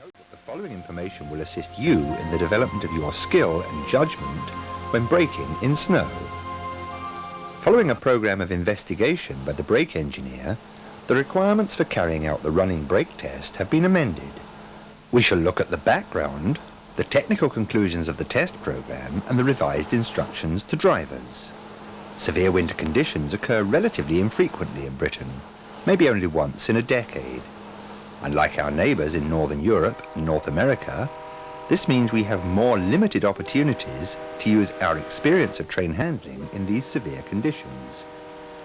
The following information will assist you in the development of your skill and judgment when braking in snow. Following a program of investigation by the brake engineer, the requirements for carrying out the running brake test have been amended. We shall look at the background, the technical conclusions of the test program, and the revised instructions to drivers. Severe winter conditions occur relatively infrequently in Britain, maybe only once in a decade. Unlike our neighbours in Northern Europe and North America, this means we have more limited opportunities to use our experience of train handling in these severe conditions.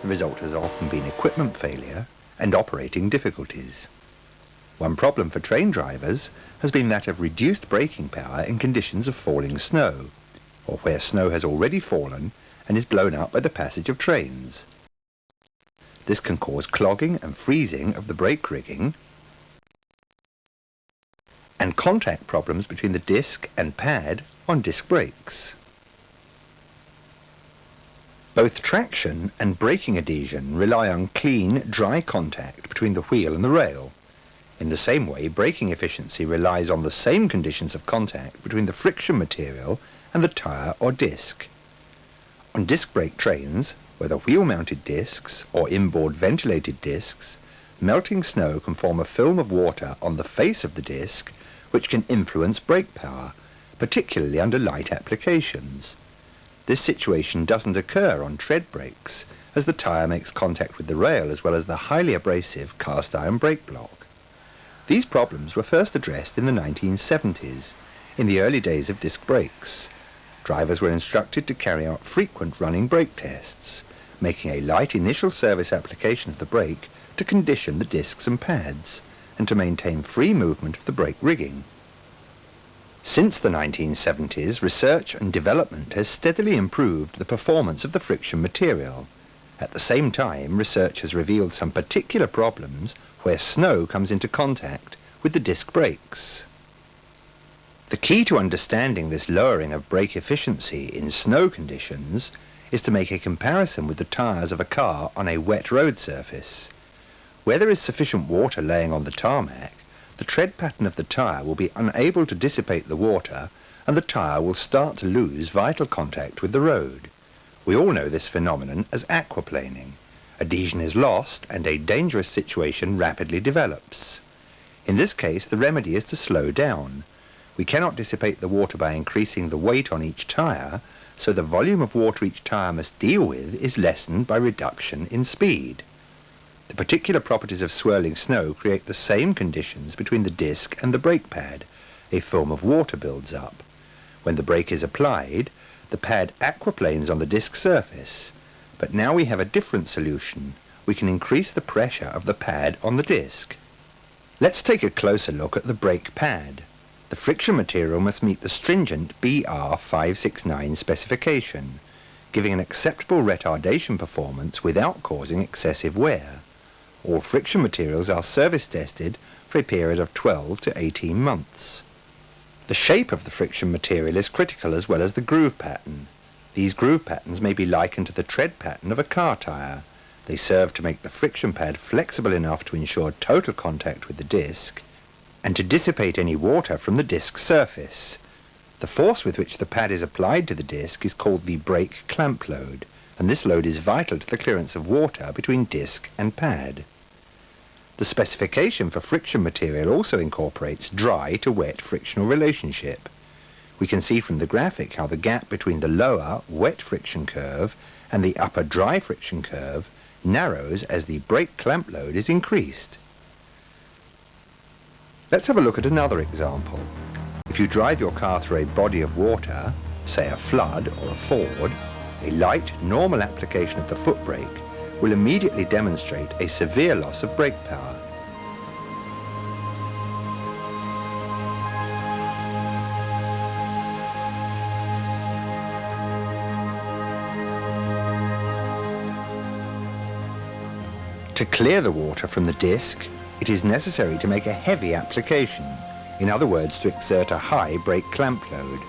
The result has often been equipment failure and operating difficulties. One problem for train drivers has been that of reduced braking power in conditions of falling snow, or where snow has already fallen and is blown up by the passage of trains. This can cause clogging and freezing of the brake rigging, and contact problems between the disc and pad on disc brakes. Both traction and braking adhesion rely on clean, dry contact between the wheel and the rail. In the same way, braking efficiency relies on the same conditions of contact between the friction material and the tyre or disc. On disc brake trains, whether wheel-mounted discs or inboard ventilated discs, melting snow can form a film of water on the face of the disc, which can influence brake power, particularly under light applications. This situation doesn't occur on tread brakes, as the tyre makes contact with the rail as well as the highly abrasive cast iron brake block. These problems were first addressed in the 1970s, in the early days of disc brakes. Drivers were instructed to carry out frequent running brake tests, making a light initial service application of the brake to condition the discs and pads, and to maintain free movement of the brake rigging. Since the 1970s, research and development has steadily improved the performance of the friction material. At the same time, research has revealed some particular problems where snow comes into contact with the disc brakes. The key to understanding this lowering of brake efficiency in snow conditions is to make a comparison with the tyres of a car on a wet road surface. Where there is sufficient water laying on the tarmac, the tread pattern of the tyre will be unable to dissipate the water, and the tyre will start to lose vital contact with the road. We all know this phenomenon as aquaplaning. Adhesion is lost and a dangerous situation rapidly develops. In this case, the remedy is to slow down. We cannot dissipate the water by increasing the weight on each tyre, so the volume of water each tyre must deal with is lessened by reduction in speed. The particular properties of swirling snow create the same conditions between the disc and the brake pad. A film of water builds up. When the brake is applied, the pad aquaplanes on the disc surface. But now we have a different solution. We can increase the pressure of the pad on the disc. Let's take a closer look at the brake pad. The friction material must meet the stringent BR 569 specification, giving an acceptable retardation performance without causing excessive wear. All friction materials are service tested for a period of 12 to 18 months. The shape of the friction material is critical as well as the groove pattern. These groove patterns may be likened to the tread pattern of a car tyre. They serve to make the friction pad flexible enough to ensure total contact with the disc and to dissipate any water from the disc surface. The force with which the pad is applied to the disc is called the brake clamp load, and this load is vital to the clearance of water between disc and pad. The specification for friction material also incorporates dry to wet frictional relationship. We can see from the graphic how the gap between the lower wet friction curve and the upper dry friction curve narrows as the brake clamp load is increased. Let's have a look at another example. If you drive your car through a body of water, say a flood or a ford, a light, normal application of the foot brake will immediately demonstrate a severe loss of brake power. To clear the water from the disc, it is necessary to make a heavy application, in other words, to exert a high brake clamp load.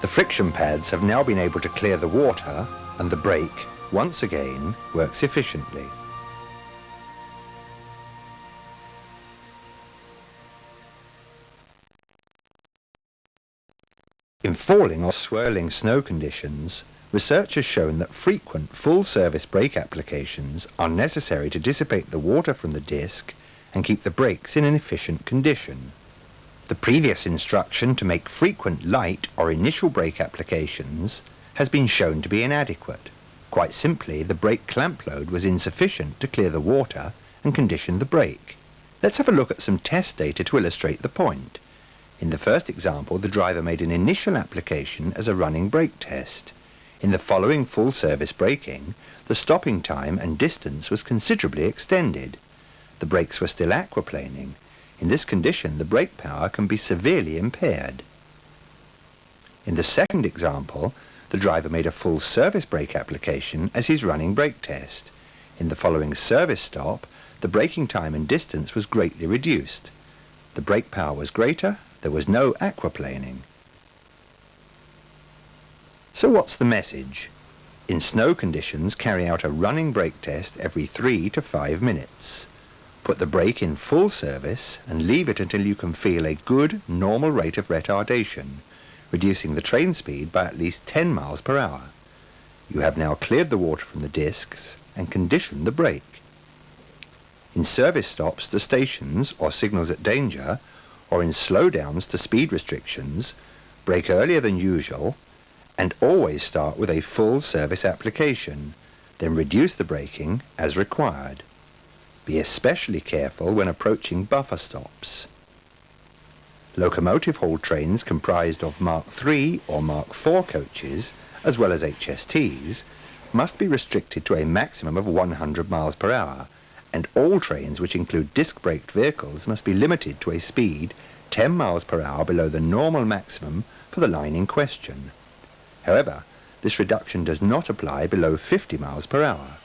The friction pads have now been able to clear the water, and the brake, once again, works efficiently. In falling or swirling snow conditions, research has shown that frequent full-service brake applications are necessary to dissipate the water from the disc and keep the brakes in an efficient condition. The previous instruction to make frequent light or initial brake applications has been shown to be inadequate. Quite simply, the brake clamp load was insufficient to clear the water and condition the brake. Let's have a look at some test data to illustrate the point. In the first example, the driver made an initial application as a running brake test. In the following full-service braking, the stopping time and distance was considerably extended. The brakes were still aquaplaning. In this condition, the brake power can be severely impaired. In the second example, the driver made a full-service brake application as his running brake test. In the following service stop, the braking time and distance was greatly reduced. The brake power was greater, there was no aquaplaning. So what's the message? In snow conditions, carry out a running brake test every 3 to 5 minutes. Put the brake in full service and leave it until you can feel a good, normal rate of retardation, reducing the train speed by at least 10 miles per hour. You have now cleared the water from the discs and conditioned the brake. In service stops to stations or signals at danger, or in slowdowns to speed restrictions, brake earlier than usual and always start with a full service application, then reduce the braking as required. Be especially careful when approaching buffer stops. Locomotive hauled trains comprised of Mark III or Mark IV coaches, as well as HSTs, must be restricted to a maximum of 100 miles per hour, and all trains which include disc-braked vehicles must be limited to a speed 10 miles per hour below the normal maximum for the line in question. However, this reduction does not apply below 50 miles per hour.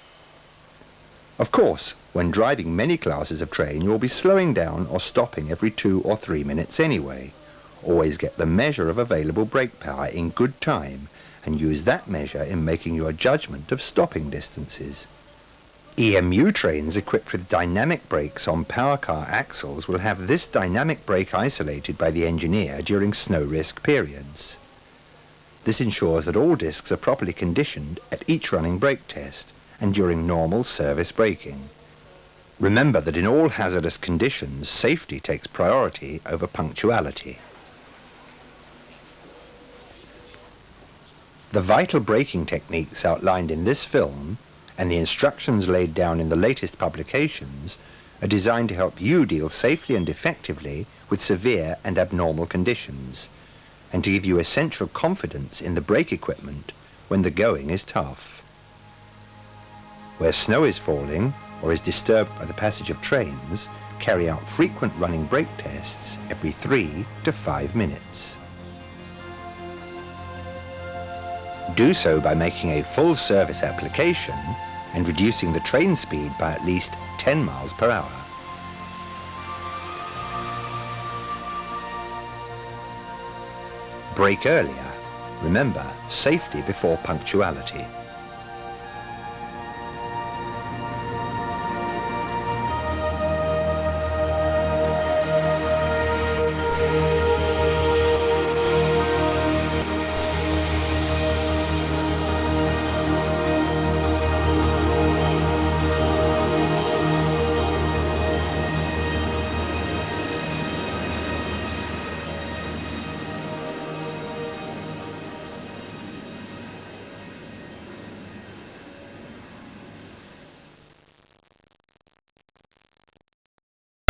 Of course, when driving many classes of train, you will be slowing down or stopping every 2 or 3 minutes anyway. Always get the measure of available brake power in good time and use that measure in making your judgment of stopping distances. EMU trains equipped with dynamic brakes on power car axles will have this dynamic brake isolated by the engineer during snow risk periods. This ensures that all discs are properly conditioned at each running brake test and during normal service braking. Remember that in all hazardous conditions, safety takes priority over punctuality. The vital braking techniques outlined in this film and the instructions laid down in the latest publications are designed to help you deal safely and effectively with severe and abnormal conditions, and to give you essential confidence in the brake equipment when the going is tough. Where snow is falling or is disturbed by the passage of trains, carry out frequent running brake tests every 3 to 5 minutes. Do so by making a full service application and reducing the train speed by at least 10 miles per hour. Brake earlier. Remember, safety before punctuality.